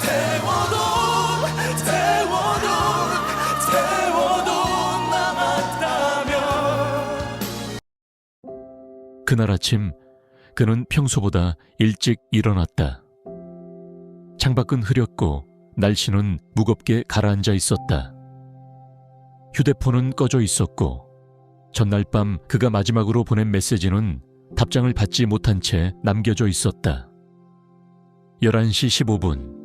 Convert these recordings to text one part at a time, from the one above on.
태워도 태워도 태워도 남았다면. 그날 아침 그는 평소보다 일찍 일어났다. 창밖은 흐렸고 날씨는 무겁게 가라앉아 있었다. 휴대폰은 꺼져 있었고 전날 밤 그가 마지막으로 보낸 메시지는 답장을 받지 못한 채 남겨져 있었다. 11시 15분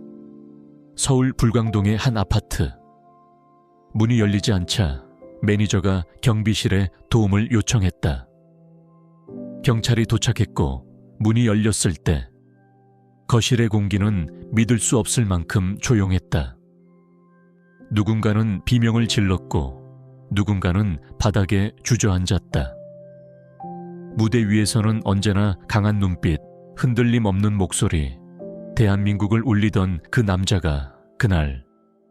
서울 불광동의 한 아파트. 문이 열리지 않자 매니저가 경비실에 도움을 요청했다. 경찰이 도착했고 문이 열렸을 때 거실의 공기는 믿을 수 없을 만큼 조용했다. 누군가는 비명을 질렀고 누군가는 바닥에 주저앉았다. 무대 위에서는 언제나 강한 눈빛, 흔들림 없는 목소리, 대한민국을 울리던 그 남자가 그날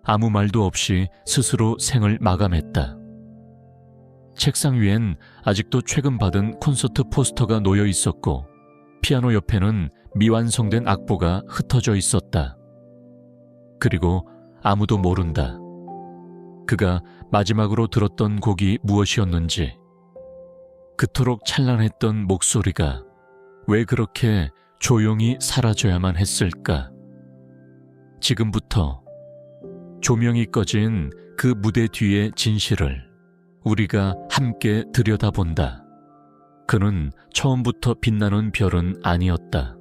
아무 말도 없이 스스로 생을 마감했다. 책상 위엔 아직도 최근 받은 콘서트 포스터가 놓여 있었고 피아노 옆에는 미완성된 악보가 흩어져 있었다. 그리고 아무도 모른다. 그가 마지막으로 들었던 곡이 무엇이었는지, 그토록 찬란했던 목소리가 왜 그렇게 조용히 사라져야만 했을까? 지금부터 조명이 꺼진 그 무대 뒤의 진실을 우리가 함께 들여다본다. 그는 처음부터 빛나는 별은 아니었다.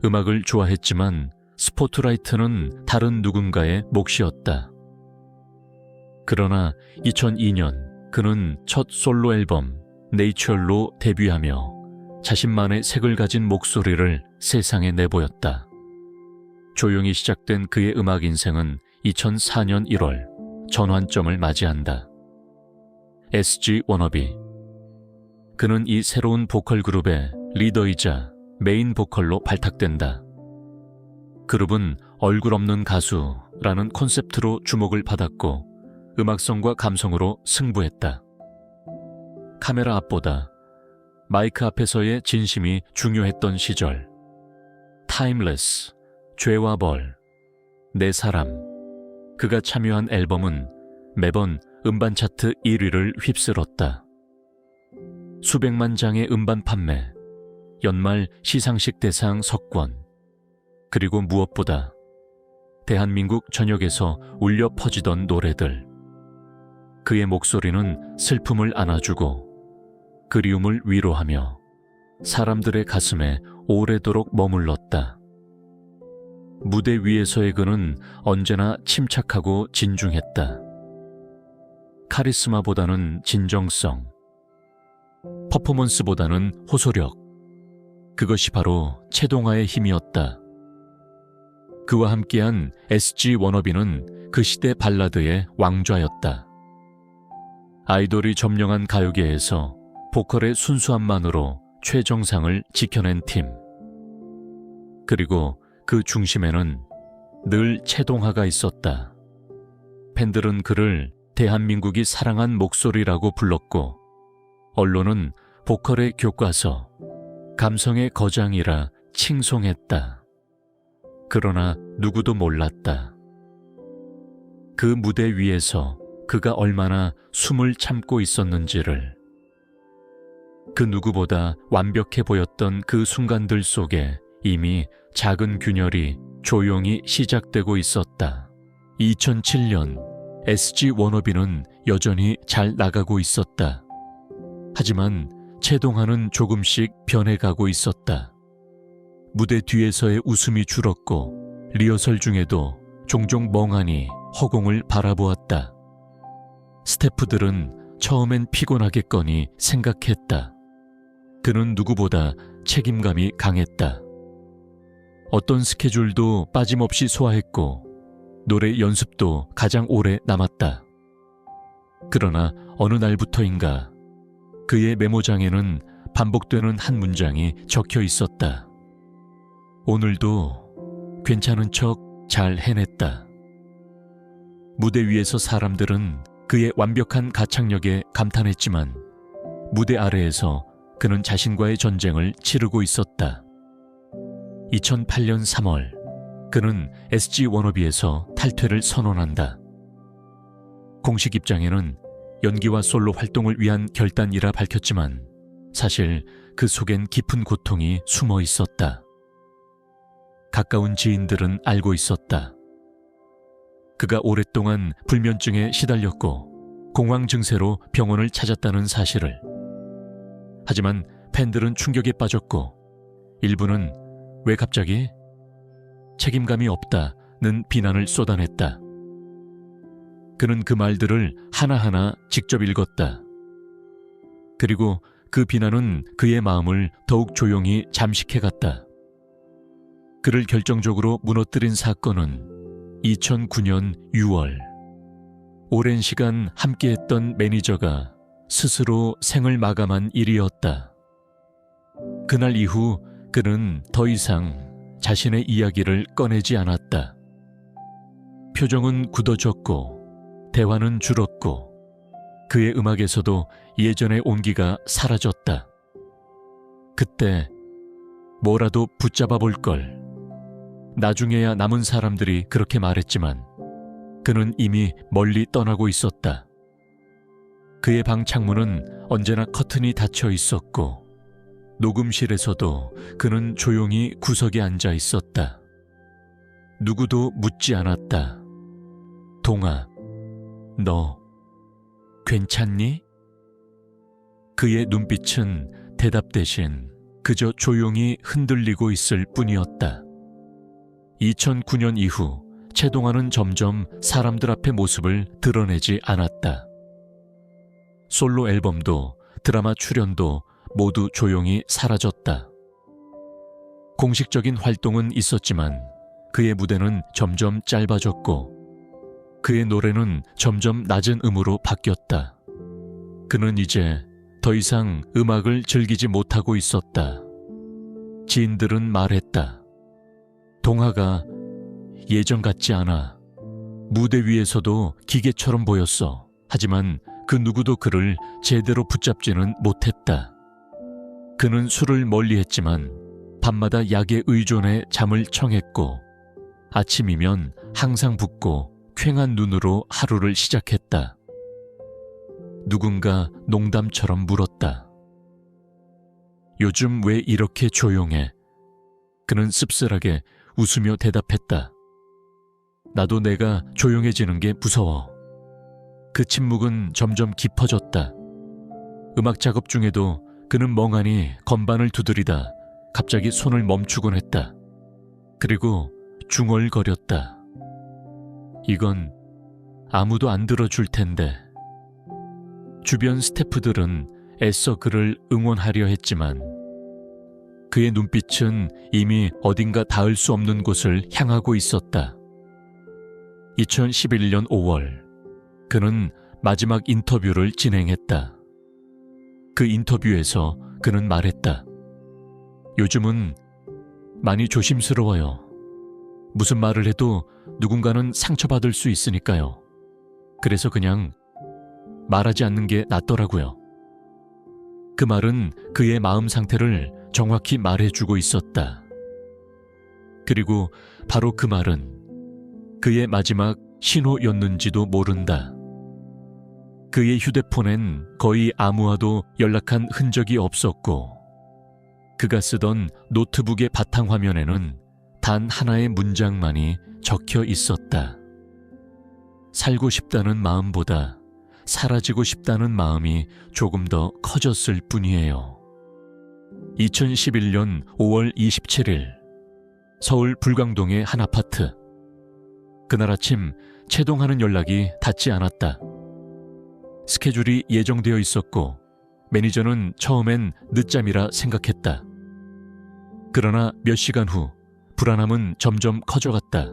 음악을 좋아했지만 스포트라이트는 다른 누군가의 몫이었다. 그러나 2002년 그는 첫 솔로 앨범 네이처로 데뷔하며 자신만의 색을 가진 목소리를 세상에 내보였다. 조용히 시작된 그의 음악 인생은 2004년 1월 전환점을 맞이한다. SG 워너비. 그는 이 새로운 보컬 그룹의 리더이자 메인 보컬로 발탁된다. 그룹은 얼굴 없는 가수라는 콘셉트로 주목을 받았고 음악성과 감성으로 승부했다. 카메라 앞보다 마이크 앞에서의 진심이 중요했던 시절. 타임레스, 죄와 벌, 내 사람. 그가 참여한 앨범은 매번 음반 차트 1위를 휩쓸었다. 수백만 장의 음반 판매, 연말 시상식 대상 석권, 그리고 무엇보다 대한민국 전역에서 울려 퍼지던 노래들. 그의 목소리는 슬픔을 안아주고 그리움을 위로하며 사람들의 가슴에 오래도록 머물렀다. 무대 위에서의 그는 언제나 침착하고 진중했다. 카리스마보다는 진정성, 퍼포먼스보다는 호소력. 그것이 바로 채동화의 힘이었다. 그와 함께한 SG 워너비는 그 시대 발라드의 왕좌였다. 아이돌이 점령한 가요계에서 보컬의 순수함만으로 최정상을 지켜낸 팀. 그리고 그 중심에는 늘 채동화가 있었다. 팬들은 그를 대한민국이 사랑한 목소리라고 불렀고 언론은 보컬의 교과서, 감성의 거장이라 칭송했다. 그러나 누구도 몰랐다. 그 무대 위에서 그가 얼마나 숨을 참고 있었는지를. 그 누구보다 완벽해 보였던 그 순간들 속에 이미 작은 균열이 조용히 시작되고 있었다. 2007년 SG 워너비는 여전히 잘 나가고 있었다. 하지만 채동화는 조금씩 변해가고 있었다. 무대 뒤에서의 웃음이 줄었고 리허설 중에도 종종 멍하니 허공을 바라보았다. 스태프들은 처음엔 피곤하겠거니 생각했다. 그는 누구보다 책임감이 강했다. 어떤 스케줄도 빠짐없이 소화했고 노래 연습도 가장 오래 남았다. 그러나 어느 날부터인가 그의 메모장에는 반복되는 한 문장이 적혀 있었다. 오늘도 괜찮은 척 잘 해냈다. 무대 위에서 사람들은 그의 완벽한 가창력에 감탄했지만 무대 아래에서 그는 자신과의 전쟁을 치르고 있었다. 2008년 3월 그는 SG 워너비에서 탈퇴를 선언한다. 공식 입장에는 연기와 솔로 활동을 위한 결단이라 밝혔지만 사실 그 속엔 깊은 고통이 숨어 있었다. 가까운 지인들은 알고 있었다. 그가 오랫동안 불면증에 시달렸고 공황 증세로 병원을 찾았다는 사실을. 하지만 팬들은 충격에 빠졌고 일부는 왜 갑자기? 책임감이 없다는 비난을 쏟아냈다. 그는 그 말들을 하나하나 직접 읽었다. 그리고 그 비난은 그의 마음을 더욱 조용히 잠식해갔다. 그를 결정적으로 무너뜨린 사건은 2009년 6월. 오랜 시간 함께했던 매니저가 스스로 생을 마감한 일이었다. 그날 이후 그는 더 이상 자신의 이야기를 꺼내지 않았다. 표정은 굳어졌고 대화는 줄었고 그의 음악에서도 예전의 온기가 사라졌다. 그때 뭐라도 붙잡아 볼 걸. 나중에야 남은 사람들이 그렇게 말했지만 그는 이미 멀리 떠나고 있었다. 그의 방 창문은 언제나 커튼이 닫혀 있었고 녹음실에서도 그는 조용히 구석에 앉아 있었다. 누구도 묻지 않았다. 동아, 너 괜찮니? 그의 눈빛은 대답 대신 그저 조용히 흔들리고 있을 뿐이었다. 2009년 이후 채동아는 점점 사람들 앞의 모습을 드러내지 않았다. 솔로 앨범도 드라마 출연도 모두 조용히 사라졌다. 공식적인 활동은 있었지만 그의 무대는 점점 짧아졌고 그의 노래는 점점 낮은 음으로 바뀌었다. 그는 이제 더 이상 음악을 즐기지 못하고 있었다. 지인들은 말했다. 동아가 예전 같지 않아. 무대 위에서도 기계처럼 보였어. 하지만 그 누구도 그를 제대로 붙잡지는 못했다. 그는 술을 멀리했지만 밤마다 약에 의존해 잠을 청했고 아침이면 항상 붓고 퀭한 눈으로 하루를 시작했다. 누군가 농담처럼 물었다. 요즘 왜 이렇게 조용해? 그는 씁쓸하게 웃으며 대답했다. 나도 내가 조용해지는 게 무서워. 그 침묵은 점점 깊어졌다. 음악 작업 중에도 그는 멍하니 건반을 두드리다 갑자기 손을 멈추곤 했다. 그리고 중얼거렸다. 이건 아무도 안 들어줄 텐데. 주변 스태프들은 애써 그를 응원하려 했지만 그의 눈빛은 이미 어딘가 닿을 수 없는 곳을 향하고 있었다. 2011년 5월, 그는 마지막 인터뷰를 진행했다. 그 인터뷰에서 그는 말했다. 요즘은 많이 조심스러워요. 무슨 말을 해도 누군가는 상처받을 수 있으니까요. 그래서 그냥 말하지 않는 게 낫더라고요. 그 말은 그의 마음 상태를 정확히 말해주고 있었다. 그리고 바로 그 말은 그의 마지막 신호였는지도 모른다. 그의 휴대폰엔 거의 아무와도 연락한 흔적이 없었고 그가 쓰던 노트북의 바탕화면에는 단 하나의 문장만이 적혀 있었다. 살고 싶다는 마음보다 사라지고 싶다는 마음이 조금 더 커졌을 뿐이에요. 2011년 5월 27일 서울 불광동의 한 아파트. 그날 아침 채동하는 연락이 닿지 않았다. 스케줄이 예정되어 있었고 매니저는 처음엔 늦잠이라 생각했다. 그러나 몇 시간 후 불안함은 점점 커져갔다.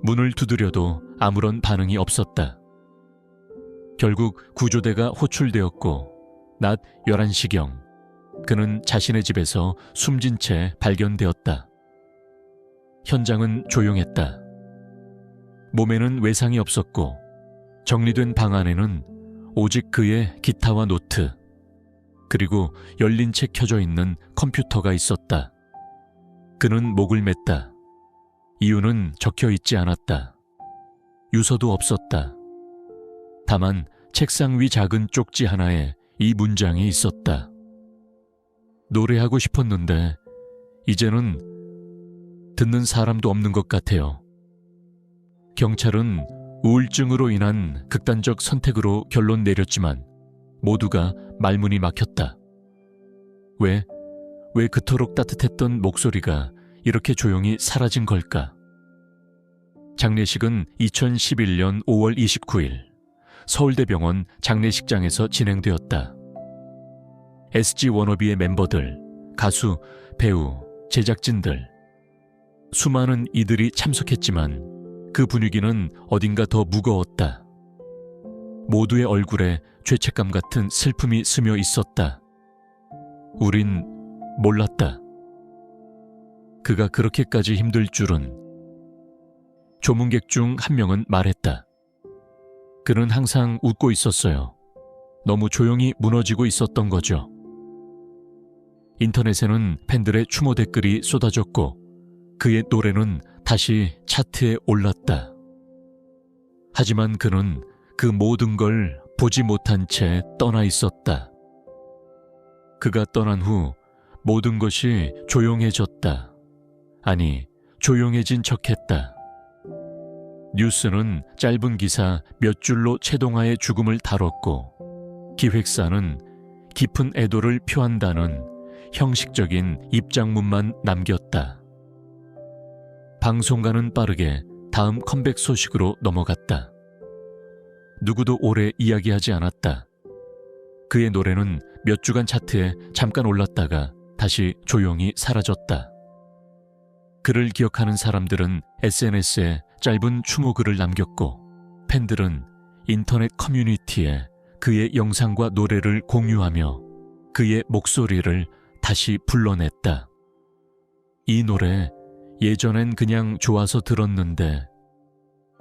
문을 두드려도 아무런 반응이 없었다. 결국 구조대가 호출되었고 낮 11시경 그는 자신의 집에서 숨진 채 발견되었다. 현장은 조용했다. 몸에는 외상이 없었고 정리된 방 안에는 오직 그의 기타와 노트 그리고 열린 채 켜져 있는 컴퓨터가 있었다. 그는 목을 맸다. 이유는 적혀 있지 않았다. 유서도 없었다. 다만 책상 위 작은 쪽지 하나에 이 문장이 있었다. 노래하고 싶었는데 이제는 듣는 사람도 없는 것 같아요. 경찰은 우울증으로 인한 극단적 선택으로 결론 내렸지만 모두가 말문이 막혔다. 왜 그토록 따뜻했던 목소리가 이렇게 조용히 사라진 걸까? 장례식은 2011년 5월 29일 서울대병원 장례식장에서 진행되었다. SG 워너비의 멤버들, 가수, 배우, 제작진들, 수많은 이들이 참석했지만 그 분위기는 어딘가 더 무거웠다. 모두의 얼굴에 죄책감 같은 슬픔이 스며 있었다. 우린 몰랐다. 그가 그렇게까지 힘들 줄은. 조문객 중 한 명은 말했다. 그는 항상 웃고 있었어요. 너무 조용히 무너지고 있었던 거죠. 인터넷에는 팬들의 추모 댓글이 쏟아졌고 그의 노래는 다시 차트에 올랐다. 하지만 그는 그 모든 걸 보지 못한 채 떠나 있었다. 그가 떠난 후 모든 것이 조용해졌다. 아니, 조용해진 척했다. 뉴스는 짧은 기사 몇 줄로 최동아의 죽음을 다뤘고 기획사는 깊은 애도를 표한다는 형식적인 입장문만 남겼다. 방송가는 빠르게 다음 컴백 소식으로 넘어갔다. 누구도 오래 이야기하지 않았다. 그의 노래는 몇 주간 차트에 잠깐 올랐다가 다시 조용히 사라졌다. 그를 기억하는 사람들은 SNS에 짧은 추모글을 남겼고 팬들은 인터넷 커뮤니티에 그의 영상과 노래를 공유하며 그의 목소리를 다시 불러냈다. 이 노래 예전엔 그냥 좋아서 들었는데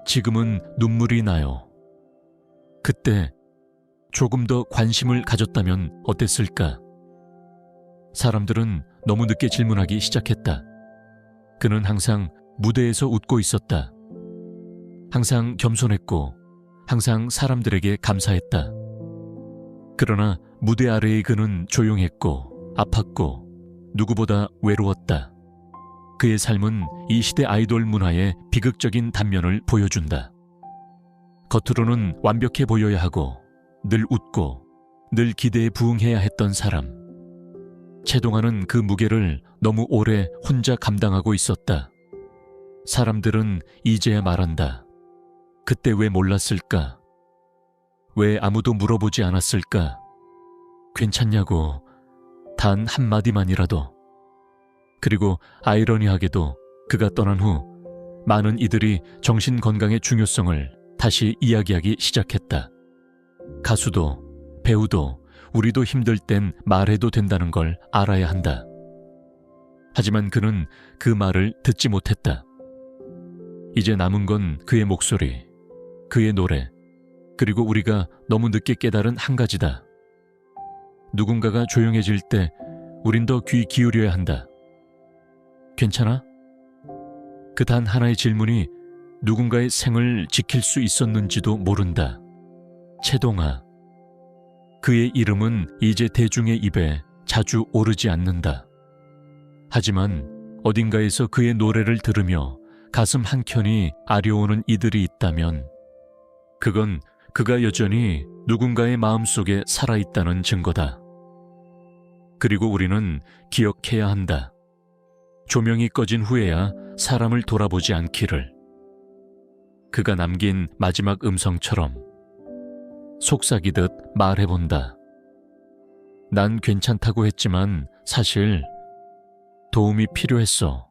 지금은 눈물이 나요. 그때 조금 더 관심을 가졌다면 어땠을까? 사람들은 너무 늦게 질문하기 시작했다. 그는 항상 무대에서 웃고 있었다. 항상 겸손했고 항상 사람들에게 감사했다. 그러나 무대 아래의 그는 조용했고 아팠고 누구보다 외로웠다. 그의 삶은 이 시대 아이돌 문화의 비극적인 단면을 보여준다. 겉으로는 완벽해 보여야 하고 늘 웃고 늘 기대에 부응해야 했던 사람. 최동아는 그 무게를 너무 오래 혼자 감당하고 있었다. 사람들은 이제야 말한다. 그때 왜 몰랐을까? 왜 아무도 물어보지 않았을까? 괜찮냐고 단 한마디만이라도. 그리고 아이러니하게도 그가 떠난 후 많은 이들이 정신 건강의 중요성을 다시 이야기하기 시작했다. 가수도 배우도 우리도 힘들 땐 말해도 된다는 걸 알아야 한다. 하지만 그는 그 말을 듣지 못했다. 이제 남은 건 그의 목소리, 그의 노래, 그리고 우리가 너무 늦게 깨달은 한 가지다. 누군가가 조용해질 때 우린 더 귀 기울여야 한다. 괜찮아? 그 단 하나의 질문이 누군가의 생을 지킬 수 있었는지도 모른다. 최동아. 그의 이름은 이제 대중의 입에 자주 오르지 않는다. 하지만 어딘가에서 그의 노래를 들으며 가슴 한켠이 아려오는 이들이 있다면 그건 그가 여전히 누군가의 마음속에 살아있다는 증거다. 그리고 우리는 기억해야 한다. 조명이 꺼진 후에야 사람을 돌아보지 않기를. 그가 남긴 마지막 음성처럼 속삭이듯 말해본다. 난 괜찮다고 했지만 사실 도움이 필요했어.